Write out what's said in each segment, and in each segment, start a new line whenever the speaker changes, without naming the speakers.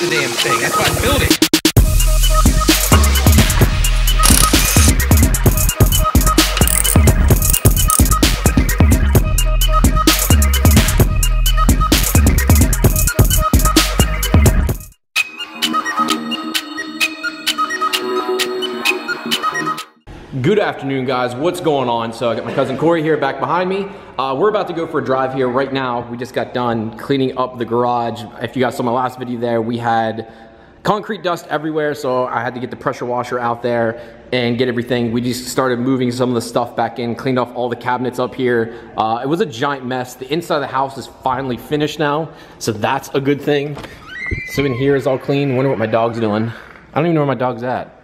the damn thing. That's why I built it.
Good afternoon, guys. What's going on? So I got my cousin Corey here back behind me. We're about to go for a drive here right now. We just got done cleaning up the garage. If you guys saw my last video there, we had concrete dust everywhere, so I had to get the pressure washer out there and get everything. We just started moving some of the stuff back in, cleaned off all the cabinets up here. It was a giant mess. The inside of the house is finally finished now, so that's a good thing. So in here is all clean. Wonder what my dog's doing. I don't even know where my dog's at.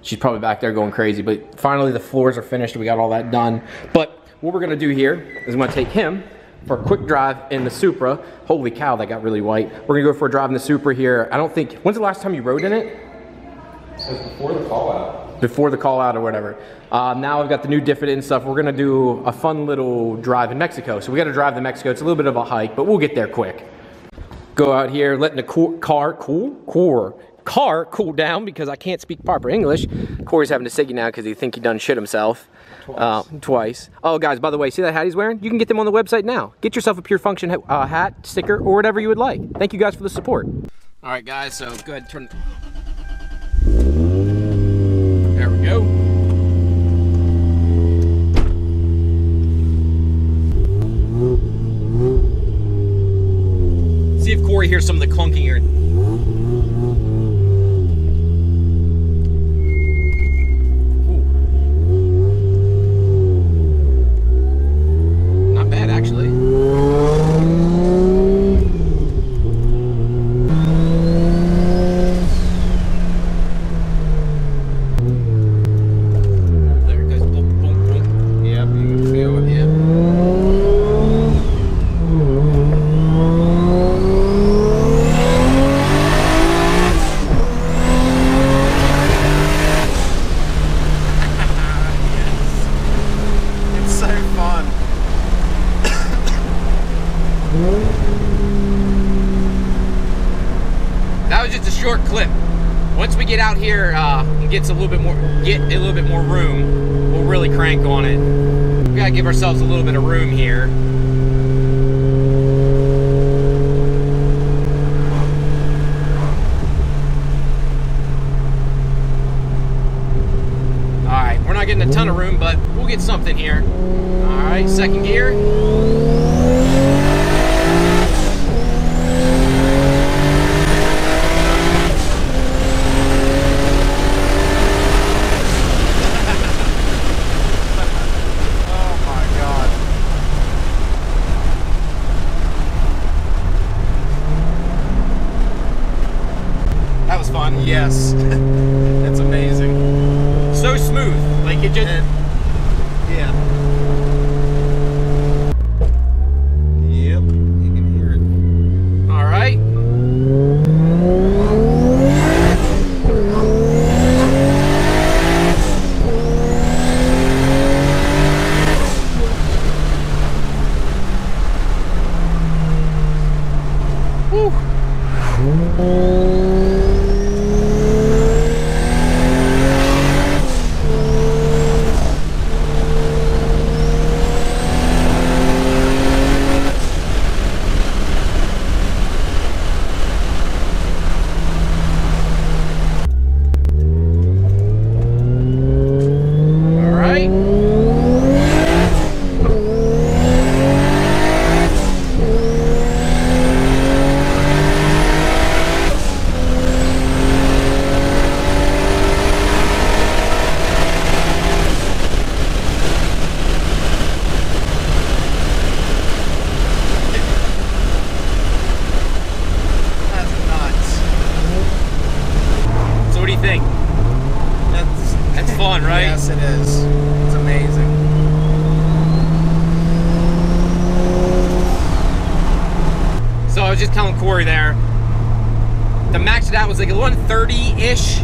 She's probably back there going crazy, but finally the floors are finished. We got all that done. But what we're gonna do here is I'm gonna take him for a quick drive in the Supra. Holy cow, that got really white. We're gonna go for a drive in the Supra here. I don't think, when's the last time you rode in it?
It was before the call out.
Before the call out or whatever. Now I've got the new diff and stuff. We're gonna do a fun little drive in Mexico. So we gotta drive to Mexico. It's a little bit of a hike, but we'll get there quick. Go out here, letting the car cool down because I can't speak proper English. Corey's having to say you now because he think he done shit himself. Twice. Oh, guys, by the way, see that hat he's wearing? You can get them on the website now. Get yourself a Pure Function hat, sticker, or whatever you would like. Thank you guys for the support. All right, guys, so go ahead and turn. There we go. See if Corey hears some of the clunking here. That was just a short clip. Once we get out here and get a little bit more room, we'll really crank on it. We gotta give ourselves a little bit of room here. All right, we're not getting a ton of room, but we'll get something here. All right, second gear. Fun.
Yes. It's amazing.
So smooth. Like it just...
yeah. Yep. You can hear it.
All right. Woo. Fun, right?
Yes, it is. It's amazing.
So I was just telling Corey there, the max it out was like a 130-ish.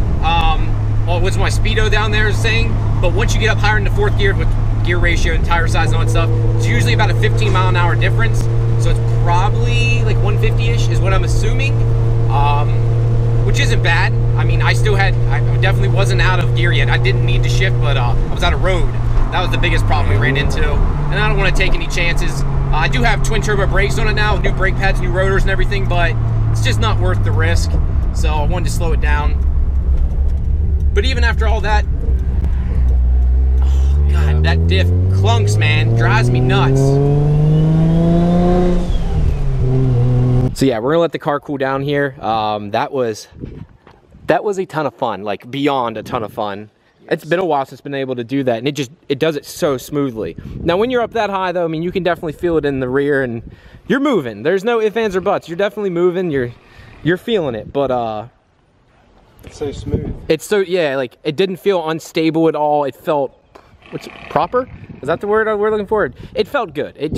Well, what's my speedo down there is saying, but once you get up higher into fourth gear with gear ratio and tire size and all that stuff, it's usually about a 15-mile-an-hour difference. So it's probably like 150-ish is what I'm assuming. which isn't bad. I mean, I definitely wasn't out of gear yet. I didn't need to shift, but I was out of road. That was the biggest problem we ran into. And I don't want to take any chances. I do have twin turbo brakes on it now, new brake pads, new rotors and everything, but it's just not worth the risk. So I wanted to slow it down. But even after all that, oh God, that diff clunks, man, drives me nuts. So yeah, we're gonna let the car cool down here. That was a ton of fun, like beyond a ton of fun. It's been a while since I've been able to do that, and it does it so smoothly. Now, when you're up that high, though, I mean, you can definitely feel it in the rear, and you're moving. There's no ifs, ands, or buts. You're definitely moving. You're feeling it, but
It's so smooth.
it's so, yeah, like it didn't feel unstable at all. It felt, proper? Is that the word we're looking for? It felt good. It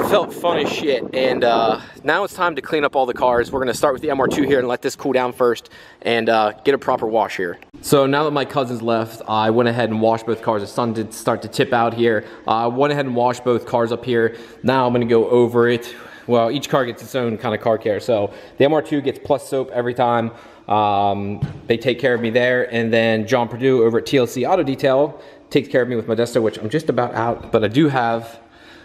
felt fun as shit. And now it's time to clean up all the cars. We're gonna start with the MR2 here and let this cool down first and get a proper wash here. So now that my cousins left, I went ahead and washed both cars. The sun did start to tip out here. I went ahead and washed both cars up here. Now I'm gonna go over it. Well, each car gets its own kind of car care. So the MR2 gets plus soap every time. They take care of me there. And then John Perdue over at TLC Auto Detail takes care of me with Modesto, which I'm just about out. But I do have,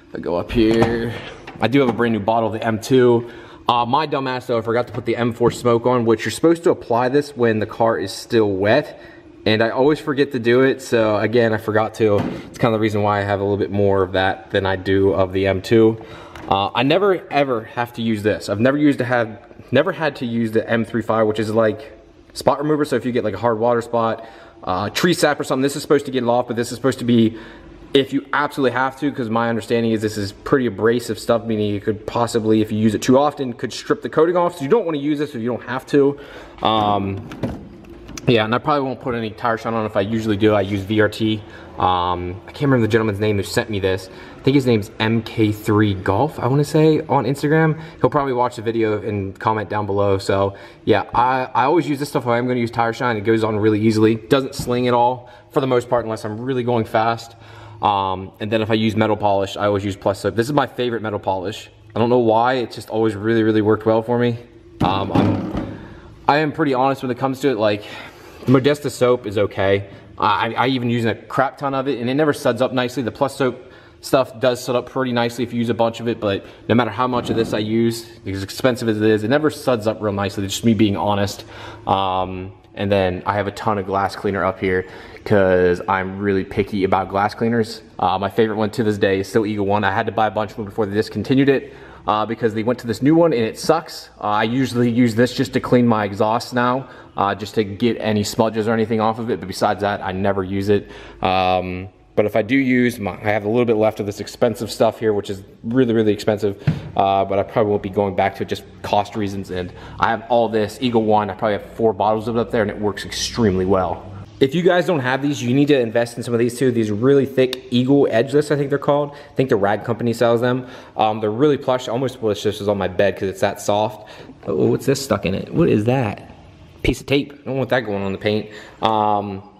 if I go up here, I do have a brand new bottle of the M2. My dumbass though, I forgot to put the M4 smoke on, which you're supposed to apply this when the car is still wet. And I always forget to do it, so again, I forgot to. It's kind of the reason why I have a little bit more of that than I do of the M2. I never ever have to use this. I've never had to use the M35, which is like spot remover. So if you get like a hard water spot, tree sap or something, this is supposed to get it off, but this is supposed to be if you absolutely have to, because my understanding is this is pretty abrasive stuff, meaning you could possibly, if you use it too often, could strip the coating off. So you don't want to use this if you don't have to. Yeah, and I probably won't put any tire shine on. If I usually do, I use VRT. I can't remember the gentleman's name who sent me this. I think his name's MK3 Golf, I want to say, on Instagram. He'll probably watch the video and comment down below. So yeah, I always use this stuff if I'm going to use tire shine. It goes on really easily. Doesn't sling at all for the most part unless I'm really going fast. And then if I use metal polish, I always use Plus Soap. This is my favorite metal polish. I don't know why, it's just always really, really worked well for me. I am pretty honest when it comes to it. Like, Modesto soap is okay. I even use a crap ton of it, and it never suds up nicely. The Plus Soap stuff does sud up pretty nicely if you use a bunch of it, but no matter how much of this I use, as expensive as it is, it never suds up real nicely. It's just me being honest. And then I have a ton of glass cleaner up here because I'm really picky about glass cleaners. My favorite one to this day is still Eagle One. I had to buy a bunch of them before they discontinued it because they went to this new one and it sucks. I usually use this just to clean my exhaust now, just to get any smudges or anything off of it. But besides that, I never use it. But if I do use, I have a little bit left of this expensive stuff here, which is really, really expensive. But I probably won't be going back to it just cost reasons. And I have all this Eagle One. I probably have 4 bottles of it up there, and it works extremely well. If you guys don't have these, you need to invest in some of these too. These really thick Eagle Edgeless, I think they're called. I think the Rag Company sells them. They're really plush. I almost wish this was on my bed because it's that soft. Oh, what's this stuck in it? What is that? Piece of tape. I don't want that going on the paint.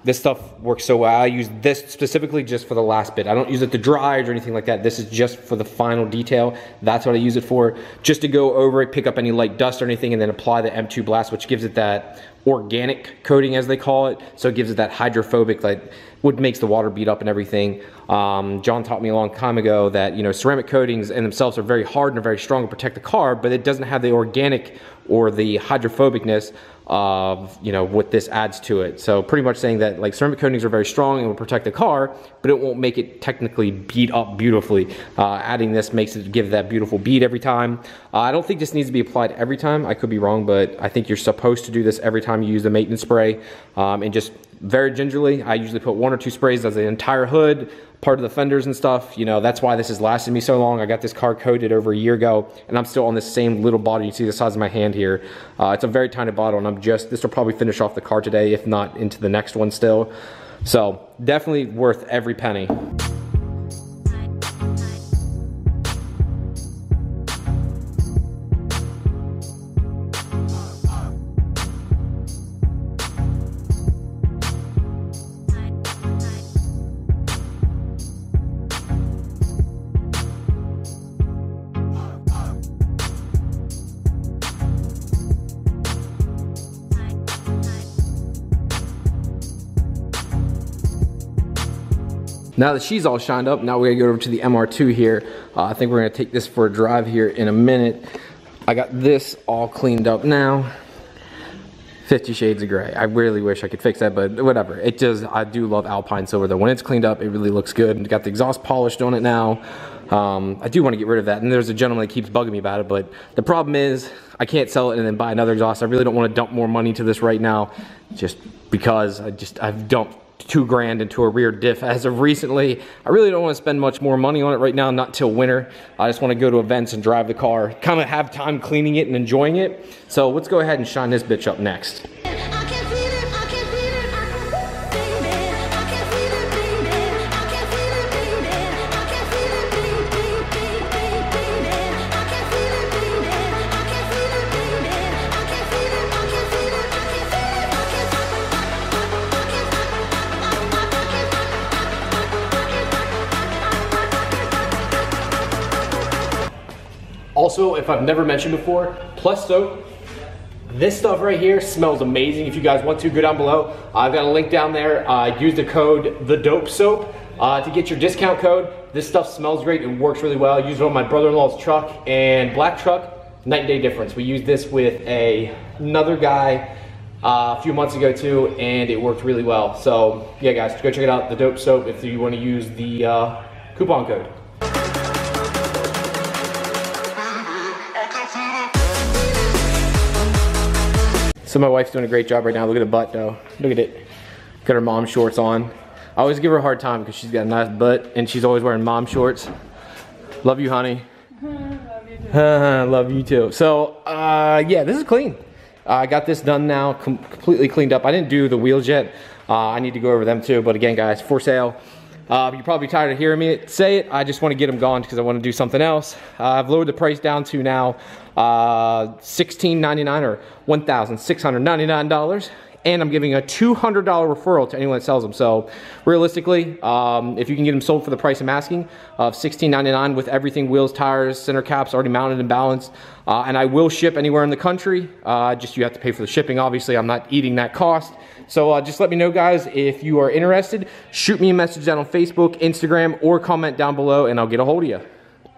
This stuff works so well. I use this specifically just for the last bit. I don't use it to dry or anything like that. This is just for the final detail. That's what I use it for. Just to go over it, pick up any light dust or anything, and then apply the M2 Blast, which gives it that organic coating, as they call it. So it gives it that hydrophobic, like what makes the water beat up and everything. John taught me a long time ago that, you know, ceramic coatings in themselves are very hard and are very strong to protect the car, but it doesn't have the organic or the hydrophobicness of, you know, what this adds to it. So pretty much saying that, like, ceramic coatings are very strong and will protect the car, but it won't make it technically beat up beautifully. Adding this makes it give that beautiful bead every time. I don't think this needs to be applied every time. I could be wrong, but I think you're supposed to do this every time you use the maintenance spray. And just very gingerly, I usually put 1 or 2 sprays as the entire hood, part of the fenders and stuff. You know, that's why this has lasted me so long. I got this car coated over a year ago, and I'm still on this same little bottle. You see the size of my hand here. It's a very tiny bottle, and this will probably finish off the car today, if not into the next one still. So definitely worth every penny. Now that she's all shined up, now we're gonna go over to the MR2 here. I think we're gonna take this for a drive here in a minute. I got this all cleaned up now. 50 shades of gray. I really wish I could fix that, but whatever. It just, I do love Alpine Silver though. When it's cleaned up, it really looks good. Got the exhaust polished on it now. I do want to get rid of that, and there's a gentleman that keeps bugging me about it, but the problem is I can't sell it and then buy another exhaust. I really don't want to dump more money to this right now, just because I've dumped $2 grand into a rear diff as of recently. I really don't want to spend much more money on it right now, not till winter. I just want to go to events and drive the car, kind of have time cleaning it and enjoying it. So let's go ahead and shine this bitch up next. Also, if I've never mentioned before, Plus Soap, this stuff right here smells amazing. If you guys want to, go down below. I've got a link down there. Use the code TheDopeSoap to get your discount code. This stuff smells great. It works really well. I used it on my brother-in-law's truck and black truck. Night and day difference. We used this with another guy a few months ago too, and it worked really well. So yeah, guys, go check it out, The Dope Soap, if you want to use the coupon code. So my wife's doing a great job right now. Look at the butt though. Look at it. Got her mom shorts on. I always give her a hard time because she's got a nice butt and she's always wearing mom shorts. Love you, honey. Love you too. Love you too. So yeah, this is clean. I got this done now, completely cleaned up. I didn't do the wheels yet. I need to go over them too. But again, guys, for sale. You're probably tired of hearing me say it. I just want to get them gone because I want to do something else. I've lowered the price down to now $1,699 or $1,699, and I'm giving a $200 referral to anyone that sells them. So realistically, if you can get them sold for the price I'm asking of $16.99 with everything, wheels, tires, center caps already mounted and balanced, and I will ship anywhere in the country. Just you have to pay for the shipping. Obviously, I'm not eating that cost. So just let me know, guys, if you are interested. Shoot me a message down on Facebook, Instagram, or comment down below, and I'll get a hold of you.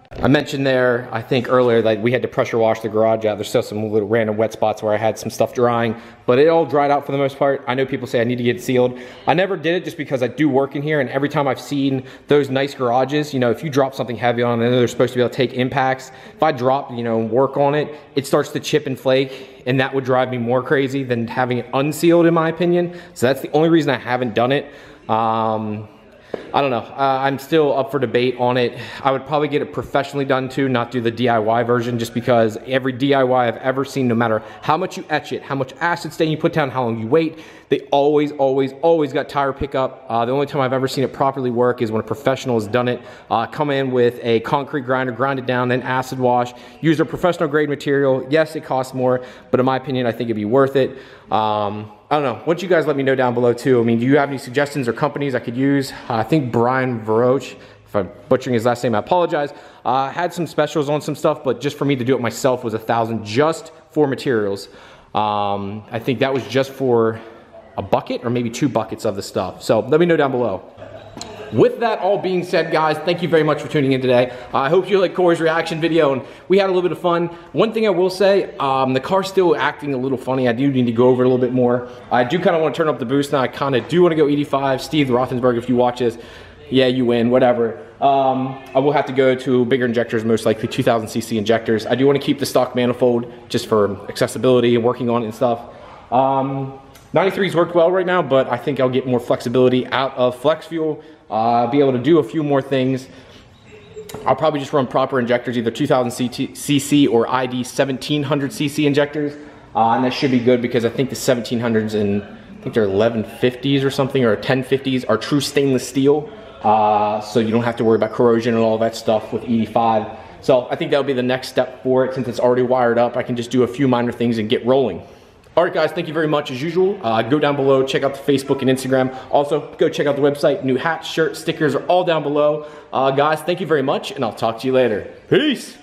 I mentioned there, I think earlier, that we had to pressure wash the garage out. There's still some little random wet spots where I had some stuff drying, but it all dried out for the most part. I know people say I need to get it sealed. I never did it just because I do work in here, and every time I've seen those nice garages, you know, if you drop something heavy on it, they're supposed to be able to take impacts. If I drop, you know, work on it, it starts to chip and flake, and that would drive me more crazy than having it unsealed, in my opinion. So that's the only reason I haven't done it. I don't know. I'm still up for debate on it. I would probably get it professionally done too, not do the DIY version, just because every DIY I've ever seen, no matter how much you etch it, how much acid stain you put down, how long you wait, they always got tire pickup. The only time I've ever seen it properly work is when a professional has done it. Come in with a concrete grinder, grind it down, then acid wash. Use a professional grade material. Yes, it costs more, but in my opinion, I think it'd be worth it. I don't know. Why don't you guys let me know down below too? I mean, do you have any suggestions or companies I could use? I think Brian Veroch, if I'm butchering his last name, I apologize. Had some specials on some stuff, but just for me to do it myself was $1,000 just for materials. I think that was just for a bucket or maybe 2 buckets of the stuff. So let me know down below. With that all being said, guys, thank you very much for tuning in today. I hope you liked Corey's reaction video and we had a little bit of fun. One thing I will say, the car's still acting a little funny. I do need to go over it a little bit more. I do kind of want to turn up the boost now. I kind of do want to go 85. Steve Rothensberg, if you watch this, yeah, you win, whatever. I will have to go to bigger injectors, most likely 2000cc injectors. I do want to keep the stock manifold just for accessibility and working on it and stuff. 93's worked well right now, but I think I'll get more flexibility out of flex fuel. Be able to do a few more things. I'll probably just run proper injectors, either 2000cc or ID 1700cc injectors, and that should be good because I think the 1700s and I think they're 1150s or something, or 1050s are true stainless steel, so you don't have to worry about corrosion and all that stuff with 85. So I think that'll be the next step for it. Since it's already wired up, I can just do a few minor things and get rolling. Alright guys, thank you very much as usual. Go down below, check out the Facebook and Instagram. Also, go check out the website. New hats, shirts, stickers are all down below. Guys, thank you very much, and I'll talk to you later. Peace!